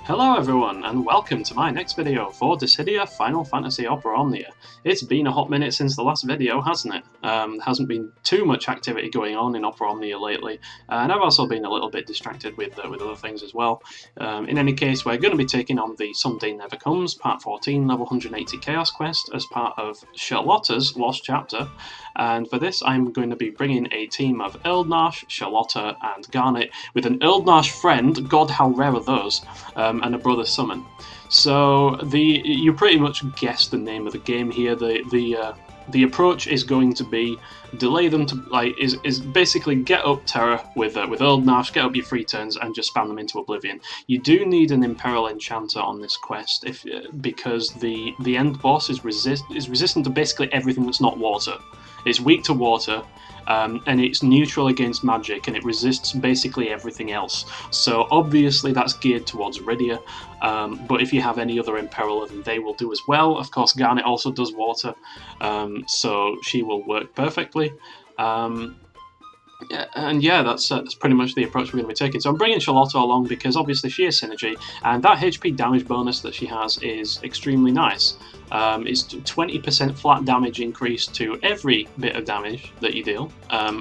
Hello everyone, and welcome to my next video for Dissidia Final Fantasy Opera Omnia. It's been a hot minute since the last video, hasn't it? Hasn't been too much activity going on in Opera Omnia lately, and I've also been a little bit distracted with other things as well. In any case, we're going to be taking on the Someday Never Comes, Part 14, Level 180 Chaos Quest, as part of Sherlotta's Lost Chapter, and for this I'm going to be bringing a team of Eald'narche, Sherlotta, and Garnet, with an Eald'narche friend, god how rare are those, and a brother summon. So you pretty much guessed the name of the game here. The approach is going to be delay them to is basically get up Terra with Eald'narche, get up your free turns, and just spam them into oblivion. You do need an Imperil Enchanter on this quest because the end boss is resistant to basically everything that's not water. It's weak to water. And it's neutral against magic, and it resists basically everything else. So obviously that's geared towards Rydia, but if you have any other Imperil, then they will do as well. Of course, Garnet also does water, so she will work perfectly. Yeah, that's pretty much the approach we're going to be taking. So I'm bringing Sherlotta along because obviously she has synergy, and that HP damage bonus that she has is extremely nice. It's 20% flat damage increase to every bit of damage that you deal.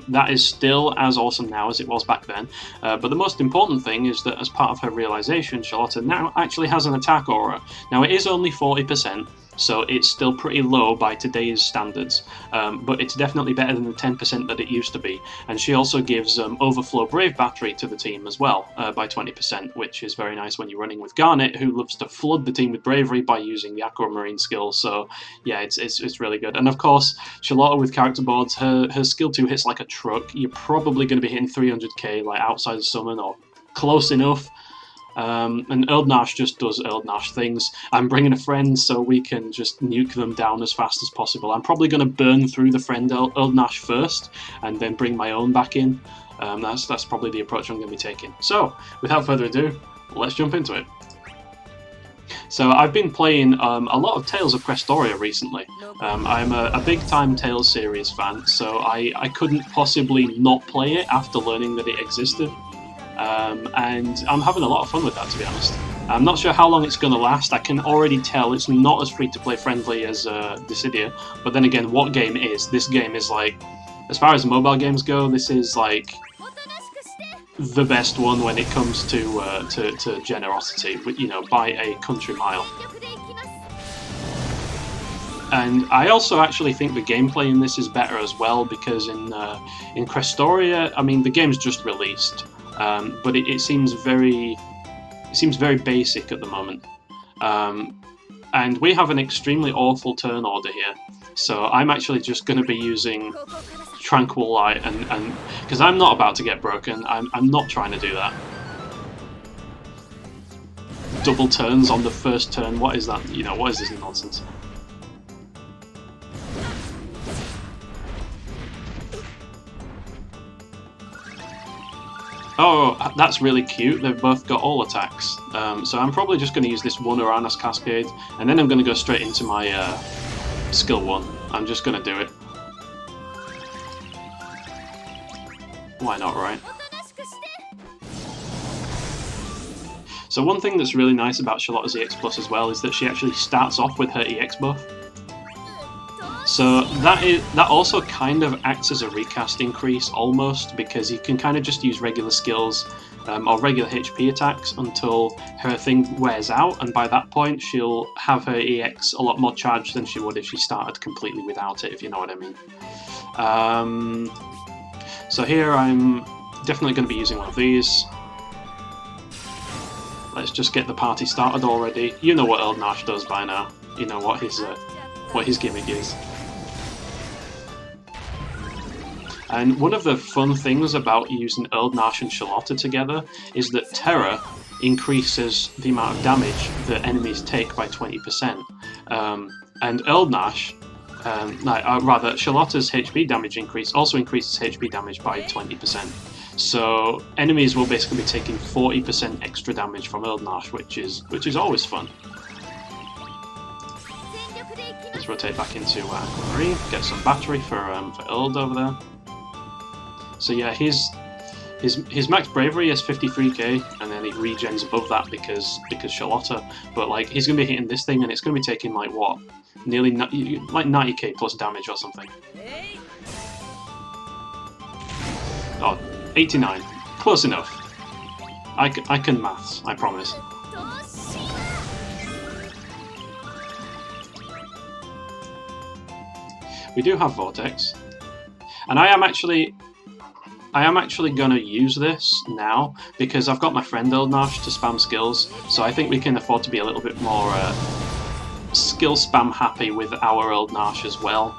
That is still as awesome now as it was back then, but the most important thing is that as part of her realization, Sherlotta now actually has an attack aura. Now it is only 40%, so it's still pretty low by today's standards, but it's definitely better than the 10% that it used to be. And she also gives Overflow Brave Battery to the team as well, by 20%, which is very nice when you're running with Garnet, who loves to flood the team with bravery by using the Aquamarine skill. So yeah, it's really good. And of course, Sherlotta with character boards, her skill 2 hits like a truck. You're probably going to be hitting 300k like outside of summon or close enough. And Eald'narche just does Eald'narche things. I'm bringing a friend so we can just nuke them down as fast as possible. I'm probably going to burn through the friend Eald'narche first and then bring my own back in. That's probably the approach I'm going to be taking. So, without further ado, let's jump into it. So I've been playing a lot of Tales of Questoria recently. I'm a big-time Tales series fan, so I couldn't possibly not play it after learning that it existed. And I'm having a lot of fun with that, to be honest. I'm not sure how long it's going to last. I can already tell it's not as free-to-play friendly as Dissidia, but then again, what game is? This game is like, as far as mobile games go, this is like the best one when it comes to generosity, you know, by a country mile. And I also actually think the gameplay in this is better as well, because in Questoria, I mean, the game's just released, but it seems very basic at the moment. And we have an extremely awful turn order here, so I'm actually just going to be using Tranquil Light, and because I'm not about to get broken, I'm not trying to do that. Double turns on the first turn, what is that? You know, what is this nonsense? Oh, that's really cute. They've both got all attacks. So I'm probably just going to use this one Uranus Cascade, and then I'm going to go straight into my skill 1. I'm just going to do it. Why not, right? So one thing that's really nice about Sherlotta's EX Plus as well is that she actually starts off with her EX buff. So that also kind of acts as a recast increase almost, because you can kind of just use regular skills or regular HP attacks until her thing wears out, and by that point she'll have her EX a lot more charged than she would if she started completely without it, if you know what I mean. So here I'm definitely going to be using one of these. Let's just get the party started already. You know what Eald'narche does by now. You know what his gimmick is. And one of the fun things about using Eald'narche and Sherlotta together is that Terra increases the amount of damage that enemies take by 20%. And Eald'narche, rather, Sherlotta's HP damage increase also increases HP damage by 20%. So enemies will basically be taking 40% extra damage from Eald'narche, which is always fun. Let's rotate back into Aquamarine, get some battery for Eald over there. So yeah, his max bravery is 53k, and and then it regens above that because Sherlotta. But like he's gonna be hitting this thing, and it's gonna be taking like what, nearly like 90k plus damage or something. Oh, 89, close enough. I can maths, I promise. We do have Vortex, and I am actually gonna use this now because I've got my friend Eald'narche to spam skills, so I think we can afford to be a little bit more skill spam happy with our Eald'narche as well,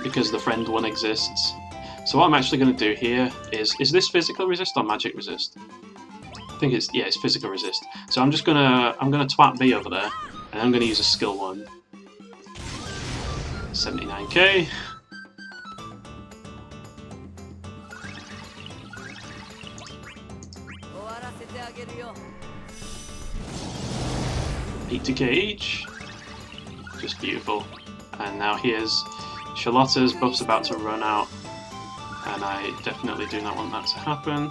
because the friend one exists. So what I'm actually going to do here is this physical resist or magic resist? I think it's, yeah, it's physical resist. So I'm gonna twat B over there, and I'm gonna use a skill one. 79k. $80k each. Just beautiful. And now here's Sherlotta's buff's about to run out, and I definitely do not want that to happen.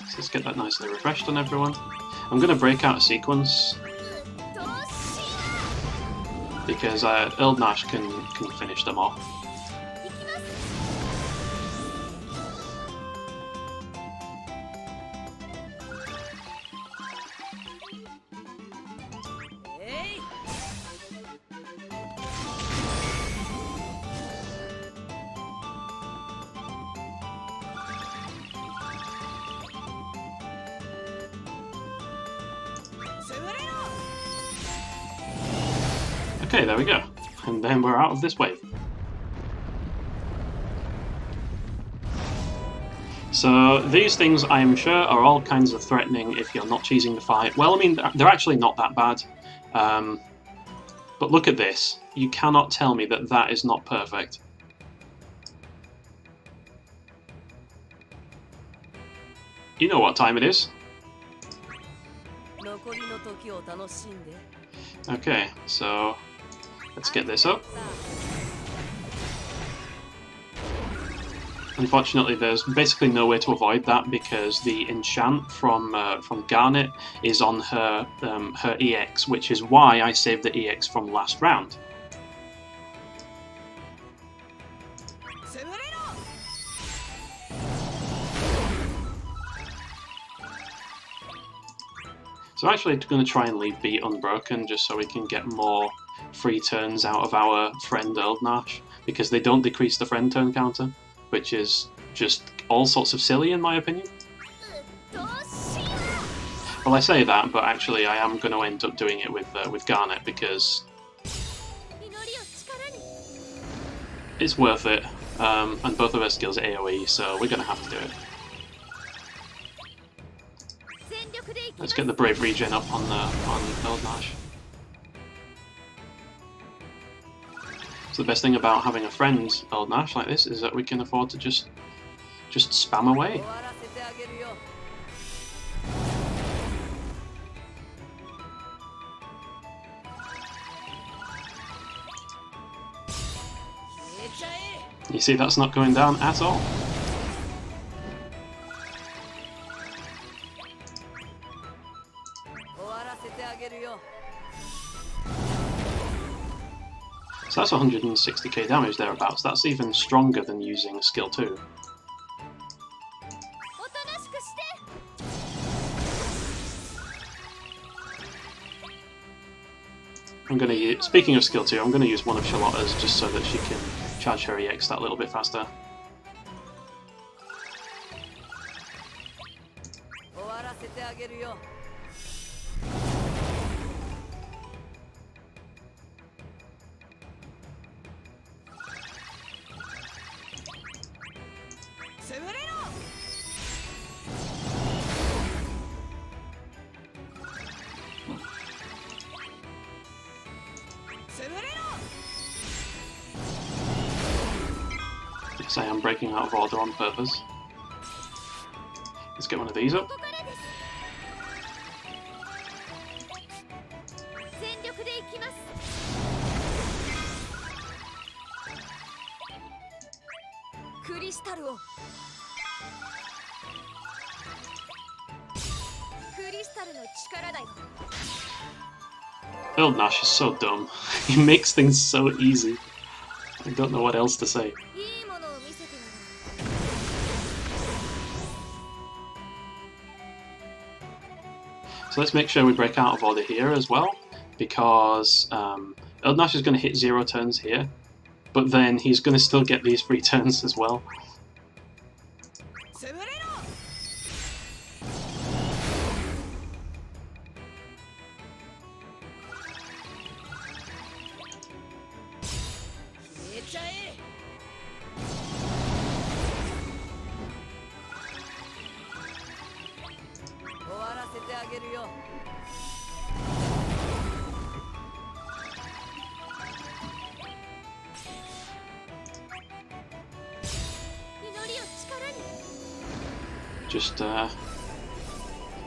So let's get that nicely refreshed on everyone. I'm going to break out a sequence because Eald'narche can finish them off. Okay, there we go. And then we're out of this wave. So these things, I am sure, are all kinds of threatening if you're not cheesing the fight. Well, I mean, they're actually not that bad. But look at this. You cannot tell me that that is not perfect. You know what time it is. Okay, so let's get this up. Unfortunately, there's basically no way to avoid that because the enchant from Garnet is on her her EX, which is why I saved the EX from last round. So I'm actually going to try and leave B unbroken just so we can get more free turns out of our friend Eald'narche, because they don't decrease the friend turn counter, which is just all sorts of silly in my opinion. Well, I say that, but actually I am going to end up doing it with Garnet because it's worth it, and both of our skills are AoE, so we're going to have to do it. Let's get the brave regen up on Eald'narche. So the best thing about having a friend Eald'narche like this is that we can afford to just spam away. You see, that's not going down at all. So that's 160k damage thereabouts. That's even stronger than using skill 2. I'm going to use, speaking of skill 2, I'm going to use one of Sherlotta's just so that she can charge her EX that little bit faster. Yes, I am breaking out of order on purpose. Let's get one of these up. Eald'narche is so dumb. He makes things so easy. I don't know what else to say. So let's make sure we break out of order here as well, because Eald'narche is going to hit 0 turns here, but then he's going to still get these 3 turns as well.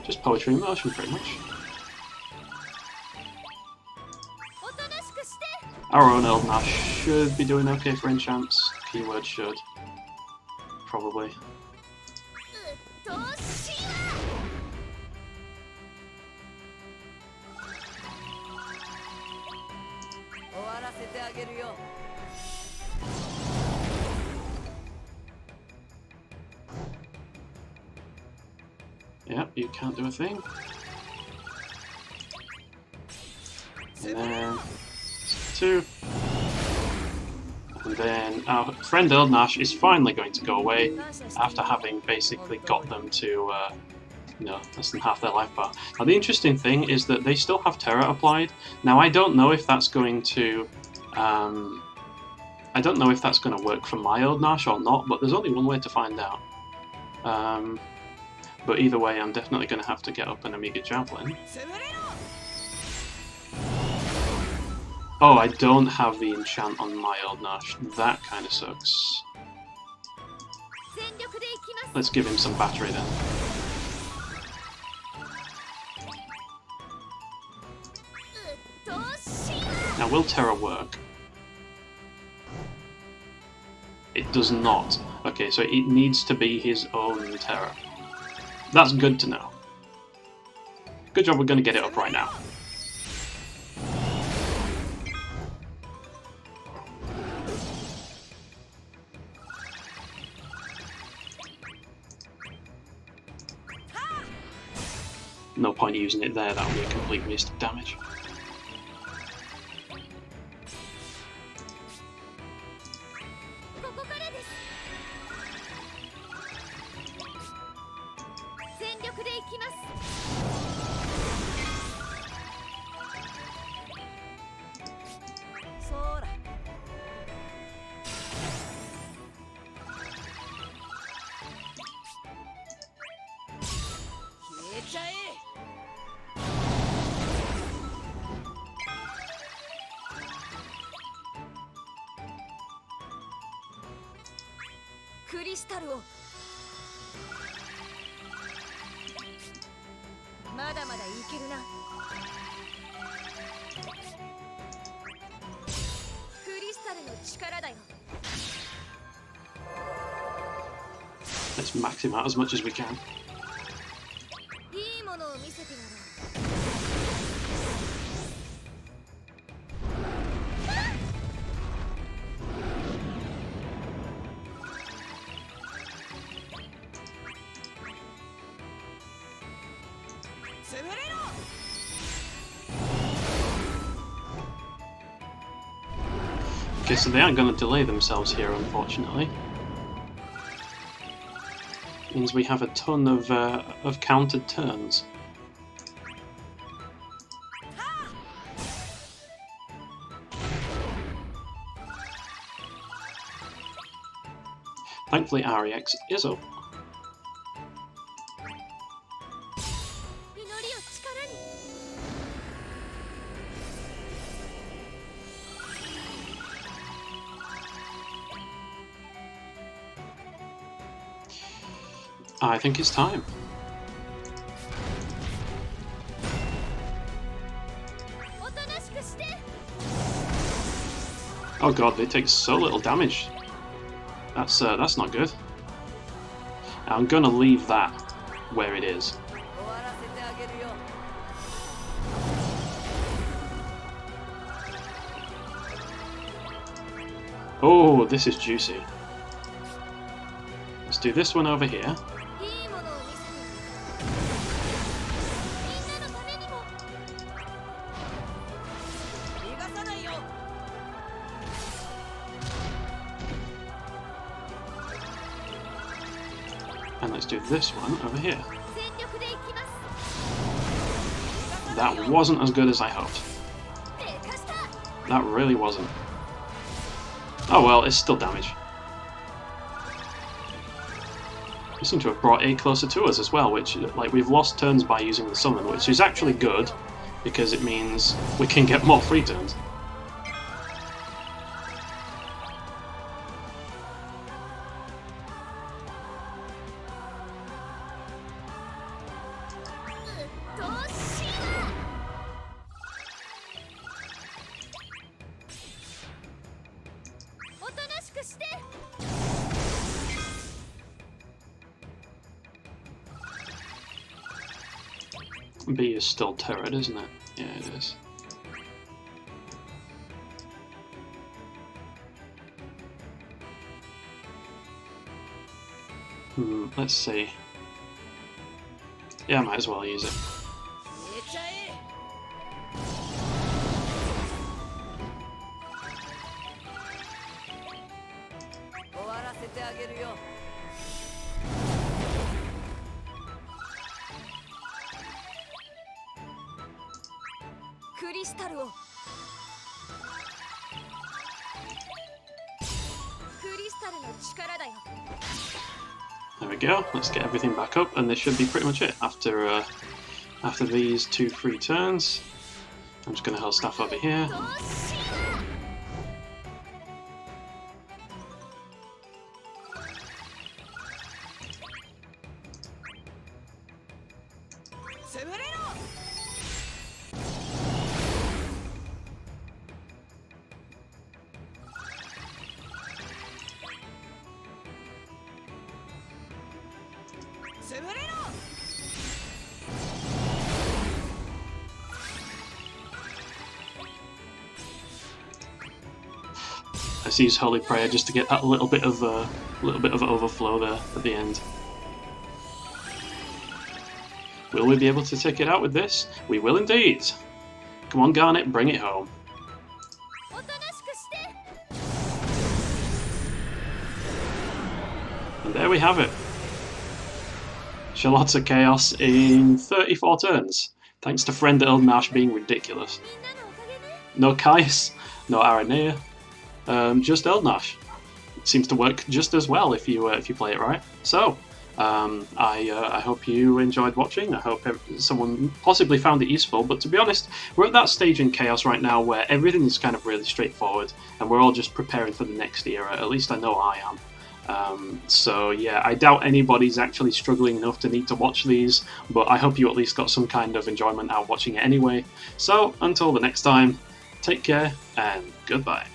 Just poetry in motion, pretty much. Our own Eald'narche should be doing okay for enchants. Keyword should. Probably. Yep, you can't do a thing. And then 2. And then our friend Eald'narche is finally going to go away after having basically got them to less than half their life bar. Now the interesting thing is that they still have Terror applied. Now I don't know if that's going to work for my Eald'narche or not, but there's only one way to find out. But either way, I'm definitely going to have to get up an Amiga Javelin. Oh, I don't have the enchant on my Eald'narche. That kind of sucks. Let's give him some battery then. Now, will Terror work? It does not. Okay, so it needs to be his own Terror. That's good to know. Good job, we're going to get it up right now. No point using it there, that would be a complete waste of damage. Let's max him out as much as we can. Okay, so they aren't going to delay themselves here, unfortunately. Means we have a ton of countered turns. Thankfully, REX is up. I think it's time. Oh god, they take so little damage. That's not good. I'm gonna leave that where it is. Oh, this is juicy. Let's do this one over here. And let's do this one over here. That wasn't as good as I hoped. That really wasn't. Oh well, it's still damage. We seem to have brought A closer to us as well, which, like, we've lost turns by using the summon, which is actually good, because it means we can get more free turns. B is still turret, isn't it? Yeah, it is. Let's see. Yeah, I might as well use it. There we go. Let's get everything back up, and this should be pretty much it. After these 2 free turns, I'm just going to hold staff over here. Let's use Holy Prayer just to get that little bit of overflow there at the end. Will we be able to take it out with this? We will indeed. Come on, Garnet, bring it home. And there we have it. Sherlotta Chaos in 34 turns, thanks to friend Eald'narche being ridiculous. No Kais, no Aranea, just Eald'narche. It seems to work just as well if you play it right. So, I hope you enjoyed watching. I hope someone possibly found it useful, but to be honest, we're at that stage in Chaos right now where everything's kind of really straightforward, and we're all just preparing for the next era. At least I know I am. So yeah, I doubt anybody's actually struggling enough to need to watch these, but I hope you at least got some kind of enjoyment out watching it anyway. So until the next time, take care and goodbye.